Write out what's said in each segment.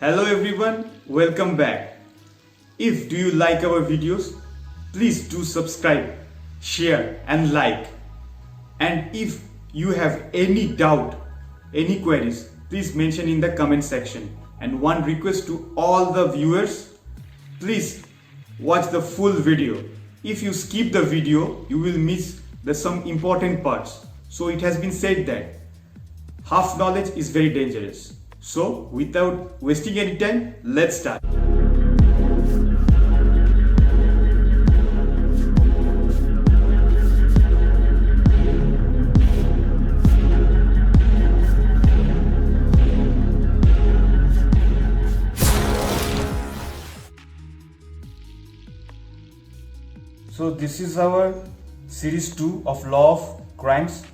Hello everyone, welcome back. If do you like our videos, please do subscribe, share and like. And if you have any doubt, any queries, please mention in the comment section. And one request to all the viewers, please watch the full video. If you skip the video, you will miss some important parts. So it has been said that half knowledge is very dangerous. So without wasting any time, let's start. So this is our series 2 of law of crimes.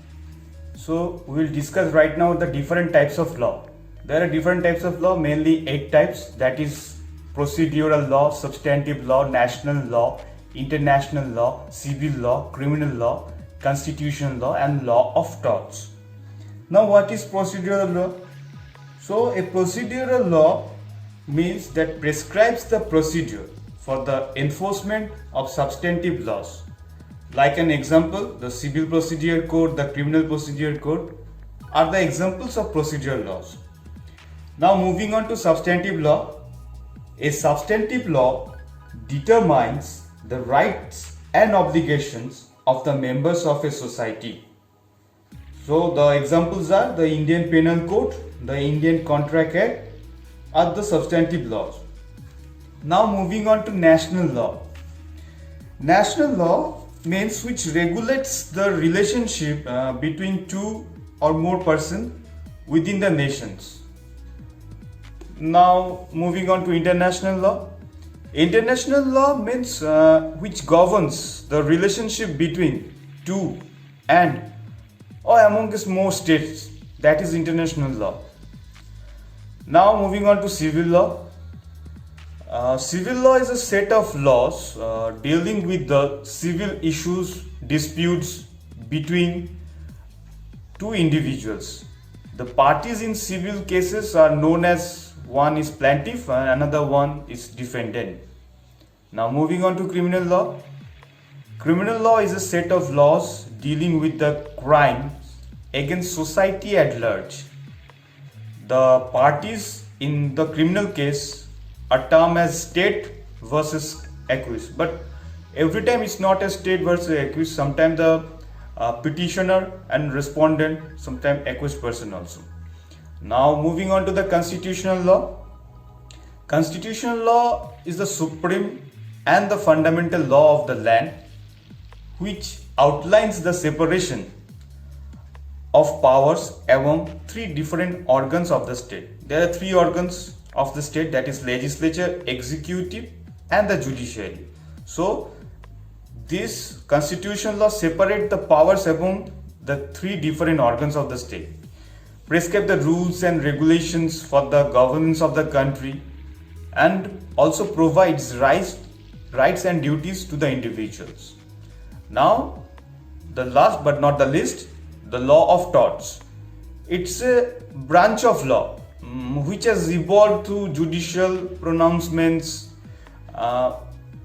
So we will discuss right now the different types of law. There are different types of law, mainly 8 types, that is procedural law, substantive law, national law, international law, civil law, criminal law, constitutional law and law of torts. Now what is procedural law? So a procedural law means that prescribes the procedure for the enforcement of substantive laws. Like an example, the Civil Procedure Code, the Criminal Procedure Code are the examples of procedural laws. Now moving on to substantive law. A substantive law determines the rights and obligations of the members of a society. So the examples are the Indian Penal Code, the Indian Contract Act are the substantive laws. Now moving on to national law. National law means which regulates the relationship between two or more persons within the nations. Now moving on to international law. International law means which governs the relationship between two and or amongst more states, that is international law. Now moving on to civil law. Civil law is a set of laws dealing with the civil issues, disputes between two individuals. The parties in civil cases are known as one is plaintiff and another one is defendant. Now moving on to criminal law. Criminal law is a set of laws dealing with the crimes against society at large. The parties in the criminal case are termed as state versus accused, but every time it's not a state versus accused. Sometimes the petitioner and respondent, sometimes accused person also. Now moving on to the constitutional law. Constitutional law is the supreme and the fundamental law of the land, which outlines the separation of powers among 3 different organs of the state. There are 3 organs of the state, that is legislature, executive and the judiciary. So this constitutional law separate the powers among the 3 different organs of the state, prescribe the rules and regulations for the governance of the country, and also provides rights and duties to the individuals. Now the last but not the least, the law of torts. It's a branch of law which has evolved through judicial pronouncements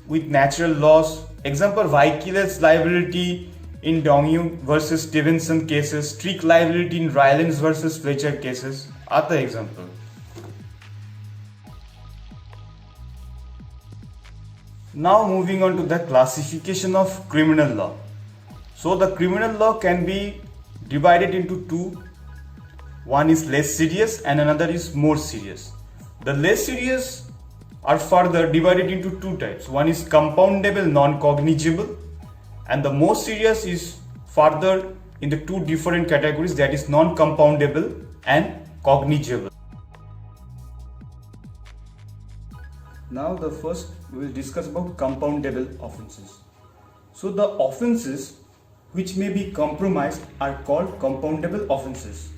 with natural laws. Example, vicarious liability in Dongyu versus Stevenson cases, strict liability in Rylance versus Fletcher cases are the example. Now moving on to the classification of criminal law. So the criminal law can be divided into 2. One is less serious and another is more serious. The less serious are further divided into 2 types. One is compoundable, non-cognizable, and the most serious is further in the 2 different categories, that is non-compoundable and cognizable. Now the first we will discuss about compoundable offences. So the offences which may be compromised are called compoundable offences.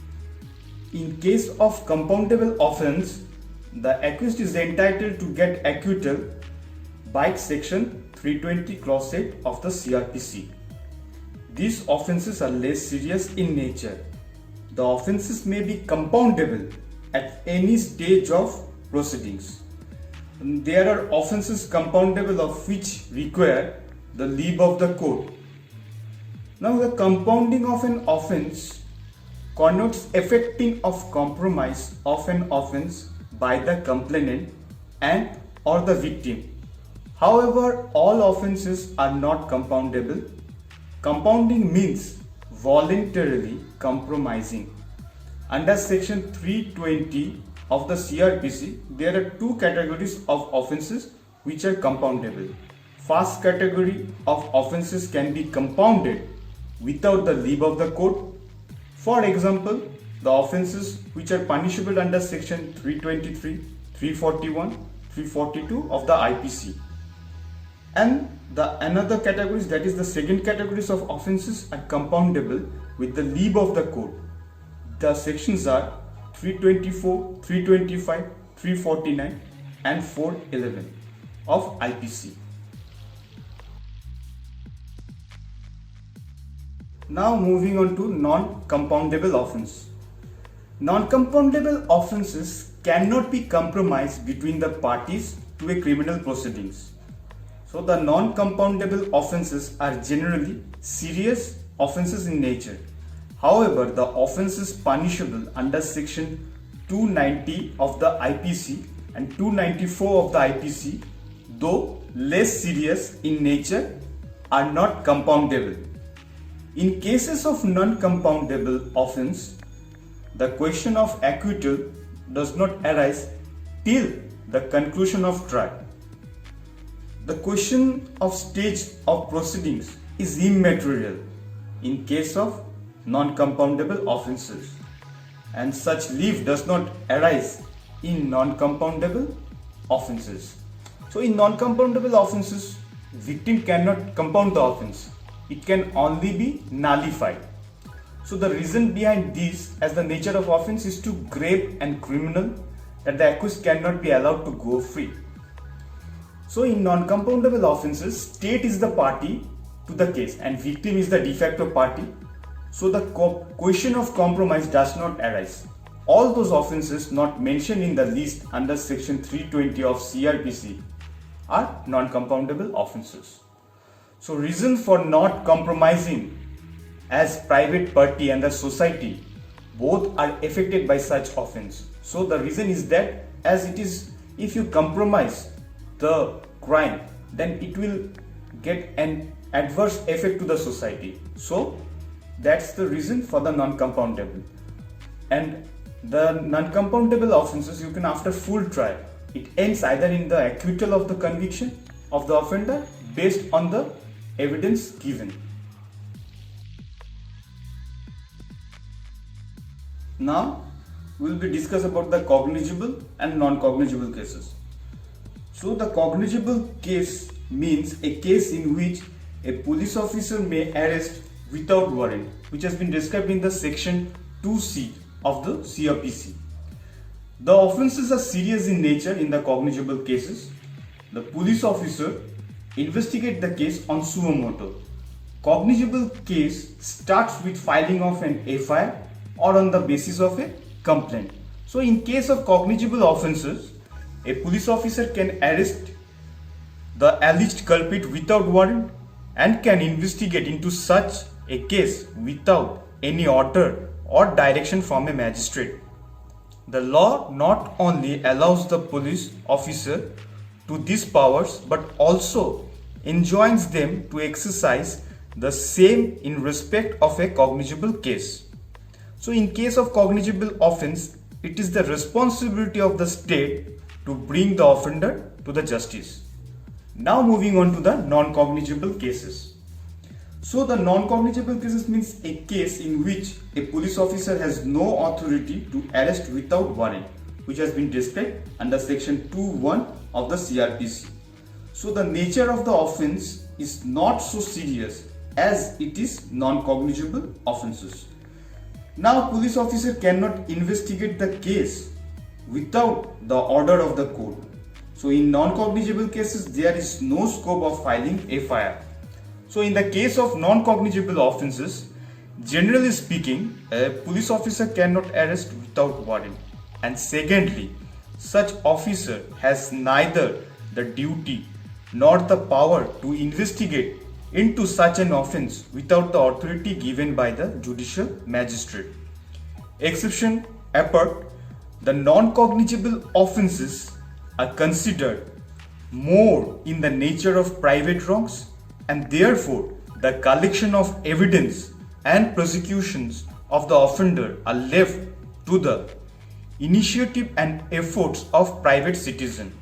In case of compoundable offence, the accused is entitled to get acquittal by section 320 clause 8 of the CRPC. These offences are less serious in nature. The offences may be compoundable at any stage of proceedings. There are offences compoundable of which require the leave of the court. Now, the compounding of an offence connotes effecting of compromise of an offence by the complainant and or the victim. However, all offences are not compoundable. Compounding means voluntarily compromising. Under section 320 of the CRPC, there are two categories of offences which are compoundable. First category of offences can be compounded without the leave of the court. For example, the offences which are punishable under section 323, 341, 342 of the IPC. And the another categories, that is the second categories of offences, are compoundable with the leave of the court. The sections are 324, 325, 349 and 411 of IPC. Now moving on to non-compoundable offence. Non-compoundable offences cannot be compromised between the parties to a criminal proceedings. So the non-compoundable offences are generally serious offences in nature. However, the offences punishable under section 290 of the IPC and 294 of the IPC, though less serious in nature, are not compoundable. In cases of non-compoundable offence, the question of acquittal does not arise till the conclusion of trial. The question of stage of proceedings is immaterial in case of non-compoundable offences, and such leave does not arise in non-compoundable offences. So in non-compoundable offences, victim cannot compound the offence. It can only be nullified. So the reason behind this, as the nature of offence is too grave and criminal, that the accused cannot be allowed to go free. So in non-compoundable offences, state is the party to the case and victim is the de facto party. So the question of compromise does not arise. All those offences not mentioned in the list under section 320 of CRPC are non-compoundable offences. So reason for not compromising, as private party and the society both are affected by such offence. So the reason is that as it is, if you compromise the crime, then it will get an adverse effect to the society. So that's the reason for the non-compoundable. And the non-compoundable offences, you can, after full trial, it ends either in the acquittal of the conviction of the offender based on the evidence given. Now we will be discuss about the cognizable and non-cognizable cases. So the cognizable case means a case in which a police officer may arrest without warrant, which has been described in the section 2C of the CRPC. The offences are serious in nature in the cognizable cases. The police officer investigate the case on suo motu. Cognizable case starts with filing of an FIR or on the basis of a complaint. So in case of cognizable offences, a police officer can arrest the alleged culprit without warrant and can investigate into such a case without any order or direction from a magistrate. The law not only allows the police officer to these powers but also enjoins them to exercise the same in respect of a cognizable case. So in case of cognizable offense, it is the responsibility of the state to bring the offender to the justice. Now moving on to the non-cognizable cases. So the non-cognizable cases means a case in which a police officer has no authority to arrest without warrant, which has been described under section 2(1) of the CRPC. So the nature of the offence is not so serious as it is non-cognizable offences. Now police officer cannot investigate the case without the order of the court. So in non-cognizable cases, there is no scope of filing FIR. So in the case of non-cognizable offences, generally speaking, a police officer cannot arrest without warrant. And secondly, such officer has neither the duty nor the power to investigate into such an offence without the authority given by the judicial magistrate. Exception apart, the non-cognizable offences are considered more in the nature of private wrongs, and therefore the collection of evidence and prosecutions of the offender are left to the initiative and efforts of private citizen.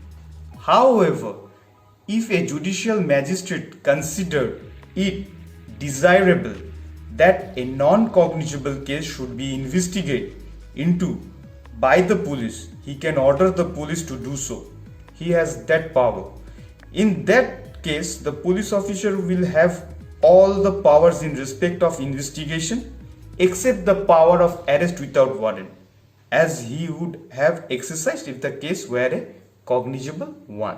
However, if a judicial magistrate considered it desirable that a non-cognizable case should be investigated into by the police, he can order the police to do so. He has that power. In that case, the police officer will have all the powers in respect of investigation except the power of arrest without warrant, as he would have exercised if the case were a cognizable one.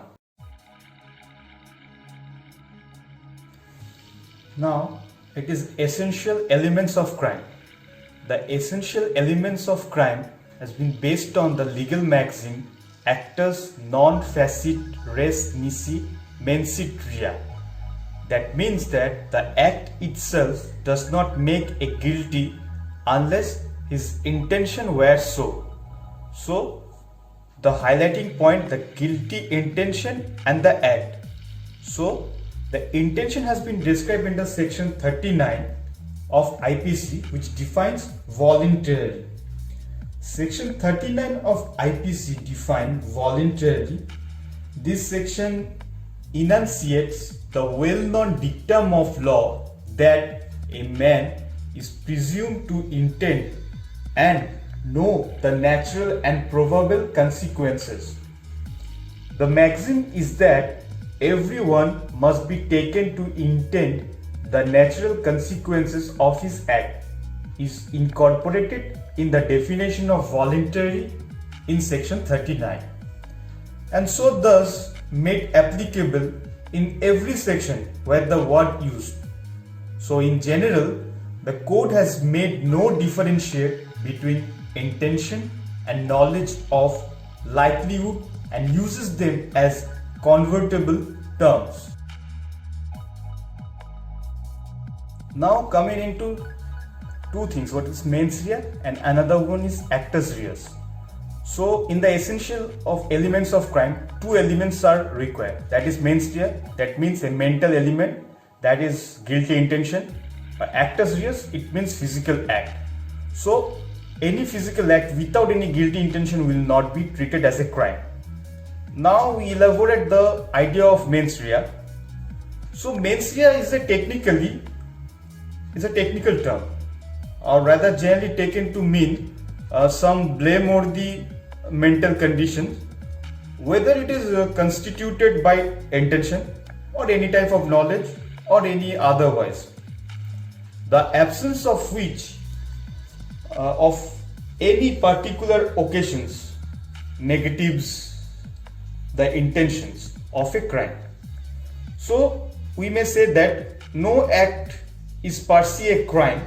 Now, it is essential elements of crime. The essential elements of crime has been based on the legal maxim actus non facit res nisi mensit rea. That means that the act itself does not make a guilty unless his intention were so. So, the highlighting point, the guilty intention and the act. So, the intention has been described in the section 39 of IPC, which defines voluntarily. Section 39 of IPC defines voluntarily. This section enunciates the well-known dictum of law that a man is presumed to intend and know the natural and probable consequences. The maxim is that everyone must be taken to intend the natural consequences of his act is incorporated in the definition of voluntary in section 39, and so thus made applicable in every section where the word used. So in general, the code has made no differentiate between intention and knowledge of likelihood and uses them as convertible terms. Now coming into two things, what is mens rea and another one is actus reus. So in the essential of elements of crime, two elements are required. That is mens rea, that means a mental element, that is guilty intention. Actus reus, it means physical act. So any physical act without any guilty intention will not be treated as a crime. Now we elaborate the idea of mens rea. So mens rea is a technical term, or rather generally taken to mean some blameworthy mental condition, whether it is constituted by intention or any type of knowledge or any otherwise, the absence of which of any particular occasions negatives the intentions of a crime. So we may say that no act is per se a crime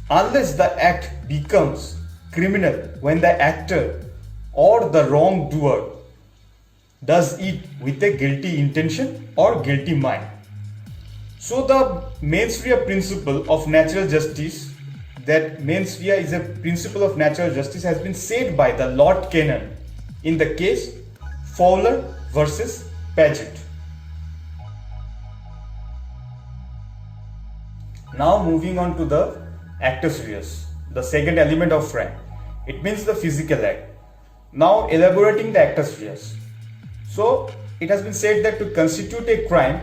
unless the act becomes criminal when the actor or the wrongdoer does it with a guilty intention or guilty mind. So the mens rea principle of natural justice, that mens rea is a principle of natural justice, has been said by the Lord Kennan in the case Fowler versus Paget. Now moving on to the actus reus, the second element of crime. It means the physical act. Now elaborating the actus reus. So it has been said that to constitute a crime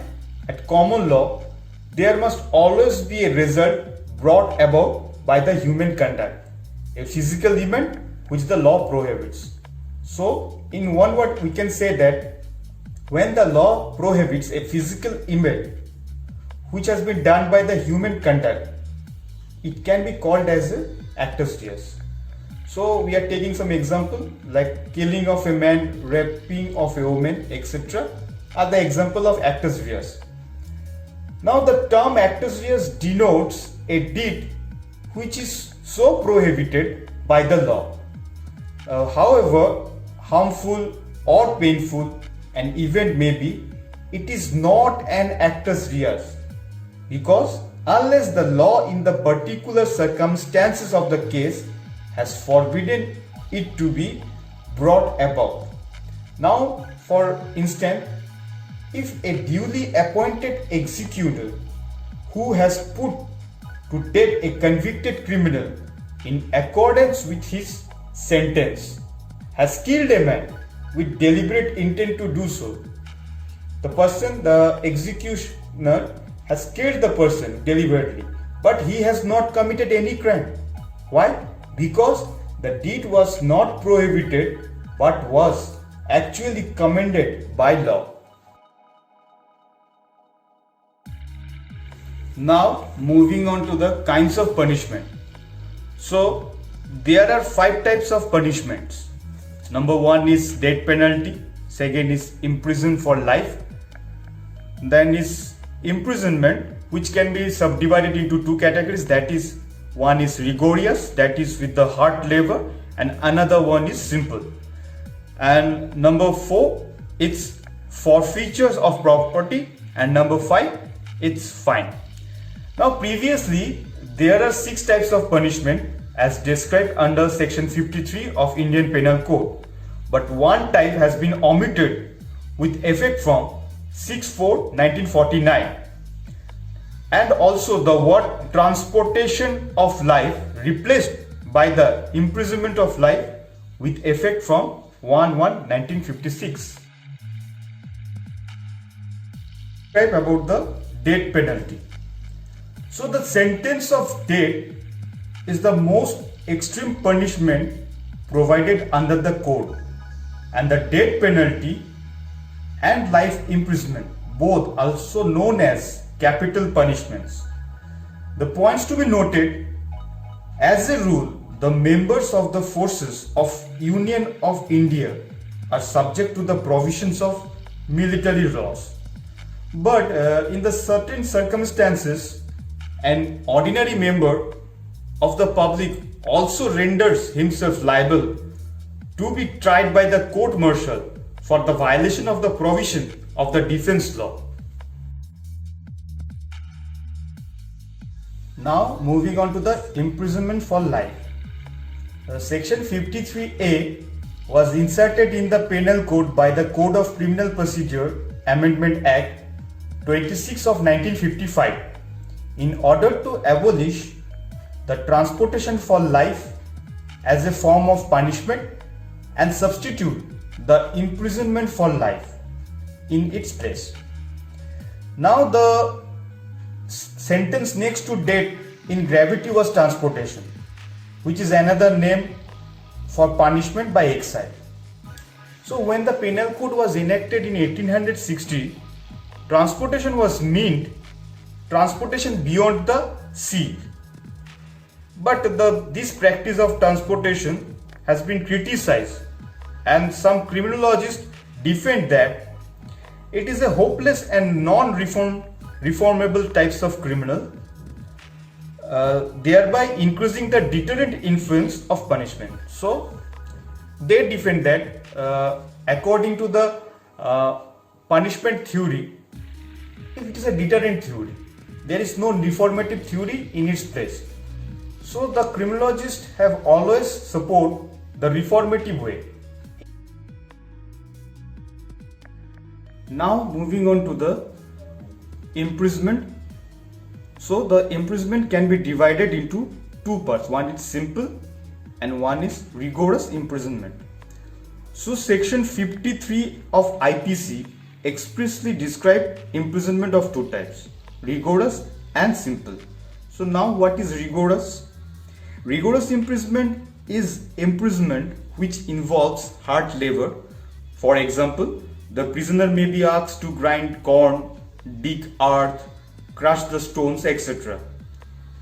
at common law, there must always be a result brought about by the human conduct, a physical event which the law prohibits. So in one word we can say that when the law prohibits a physical event which has been done by the human conduct, it can be called as a actus reus. So we are taking some example like killing of a man, raping of a woman, etc. are the example of actus reus. Now the term actus reus denotes a deed which is so prohibited by the law. However, harmful or painful an event may be, it is not an actus reus, because unless the law in the particular circumstances of the case has forbidden it to be brought about. Now, for instance, if a duly appointed executor who has put to death a convicted criminal in accordance with his sentence has killed a man with deliberate intent to do so, the executioner has killed the person deliberately, but he has not committed any crime. Why? Because the deed was not prohibited but was actually commended by law. Now, moving on to the kinds of punishment. So, there are 5 types of punishments. Number 1 is death penalty, second is imprisonment for life, then is imprisonment, which can be subdivided into 2 categories, that is, one is rigorous, that is with the hard labor, and another one is simple. And number 4, it's forfeitures of property, and number 5, it's fine. Now previously there are 6 types of punishment as described under section 53 of Indian Penal Code, but one type has been omitted with effect from 6/4/1949, and also the word transportation of life replaced by the imprisonment of life with effect from 1/1/1956. Type about the death penalty. So the sentence of death is the most extreme punishment provided under the code, and the death penalty and life imprisonment, both also known as capital punishments. The points to be noted: as a rule, the members of the forces of Union of India are subject to the provisions of military laws, but in the certain circumstances, an ordinary member of the public also renders himself liable to be tried by the court-martial for the violation of the provision of the defense law. Now moving on to the imprisonment for life. Section 53A was inserted in the Penal Code by the Code of Criminal Procedure Amendment Act 26 of 1955 in order to abolish the transportation for life as a form of punishment and substitute the imprisonment for life in its place. Now the sentence next to death in gravity was transportation, which is another name for punishment by exile. So when the Penal Code was enacted in 1860, transportation was meant transportation beyond the sea. But this practice of transportation has been criticized, and some criminologists defend that it is a hopeless and non-reformable types of criminal, thereby increasing the deterrent influence of punishment. So they defend that according to the punishment theory, if it is a deterrent theory, there is no reformative theory in its place. So the criminologists have always support the reformative way. Now moving on to the imprisonment. So the imprisonment can be divided into 2 parts. One is simple and one is rigorous imprisonment. So section 53 of IPC expressly described imprisonment of 2 types, rigorous and simple. So now what is rigorous? Rigorous imprisonment is imprisonment which involves hard labor. For example, the prisoner may be asked to grind corn, dig earth, crush the stones, etc.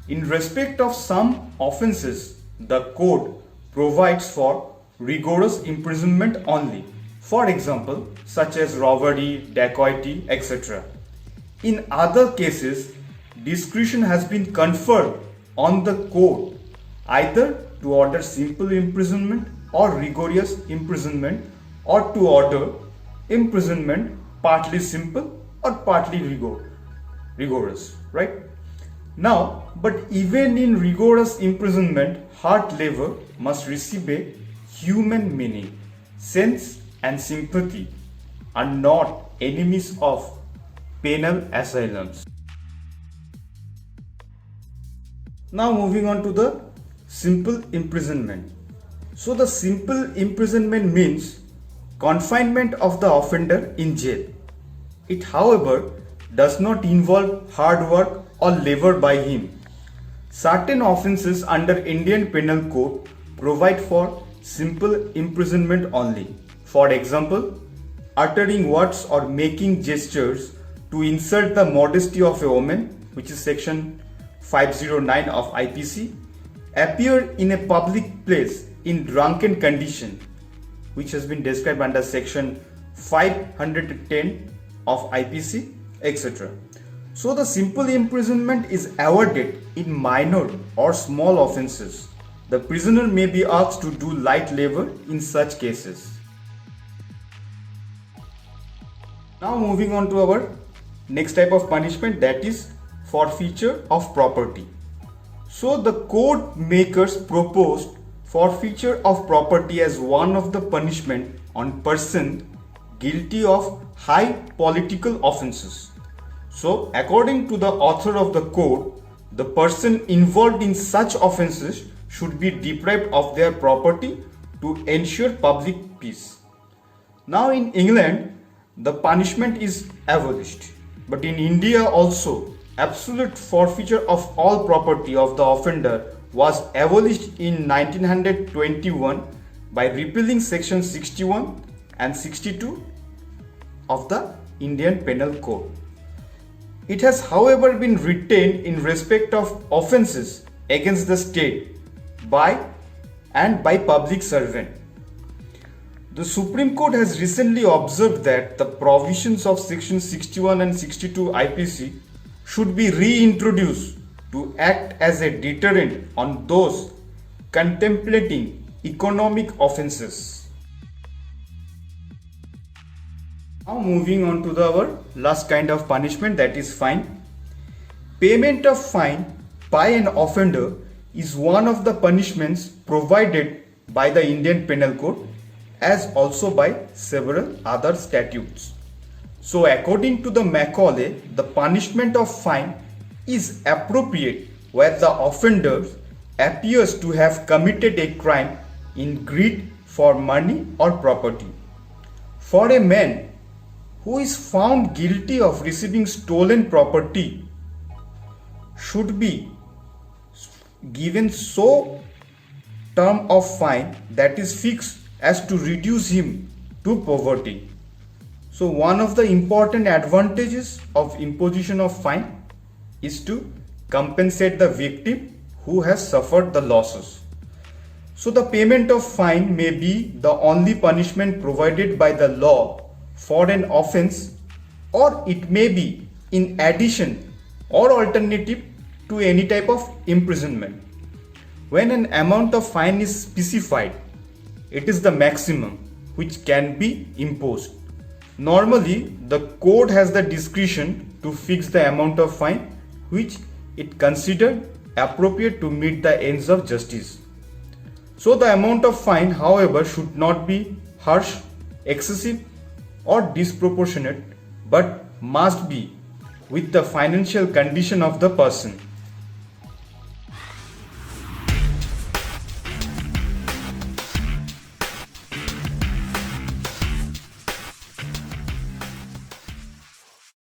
In respect of some offences, the code provides for rigorous imprisonment only. For example, such as robbery, dacoity, etc. In other cases, discretion has been conferred on the court either to order simple imprisonment or rigorous imprisonment or to order imprisonment partly simple or partly rigorous, right? Now, but even in rigorous imprisonment, hard labor must receive a human meaning. Sense and sympathy are not enemies of penal asylums. Now moving on to the simple imprisonment. So the simple imprisonment means confinement of the offender in jail. It, however, does not involve hard work or labor by him. Certain offences under Indian Penal Code provide for simple imprisonment only. For example, uttering words or making gestures to insult the modesty of a woman, which is section 509 of IPC, appear in a public place in drunken condition, which has been described under section 510 of IPC, etc. So the simple imprisonment is awarded in minor or small offences. The prisoner may be asked to do light labor in such cases. Now moving on to our next type of punishment, that is forfeiture of property. So the code makers proposed forfeiture of property as one of the punishment on person guilty of high political offences. So according to the author of the code, the person involved in such offences should be deprived of their property to ensure public peace. Now in England, the punishment is abolished, but in India also, absolute forfeiture of all property of the offender was abolished in 1921 by repealing section 61 and 62 of the Indian Penal Code. It has, however, been retained in respect of offences against the state by public servant. The Supreme Court has recently observed that the provisions of section 61 and 62 IPC should be reintroduced to act as a deterrent on those contemplating economic offences. Now moving on to our last kind of punishment, that is fine. Payment of fine by an offender is one of the punishments provided by the Indian Penal Code, as also by several other statutes. So according to the Macaulay, the punishment of fine is appropriate where the offender appears to have committed a crime in greed for money or property. For a man who is found guilty of receiving stolen property should be given so term of fine that is fixed as to reduce him to poverty. So one of the important advantages of imposition of fine is to compensate the victim who has suffered the losses. So the payment of fine may be the only punishment provided by the law for an offense, or it may be in addition or alternative to any type of imprisonment. When an amount of fine is specified, it is the maximum which can be imposed. Normally, the court has the discretion to fix the amount of fine which it considered appropriate to meet the ends of justice. So the amount of fine, however, should not be harsh, excessive or disproportionate, but must be with the financial condition of the person.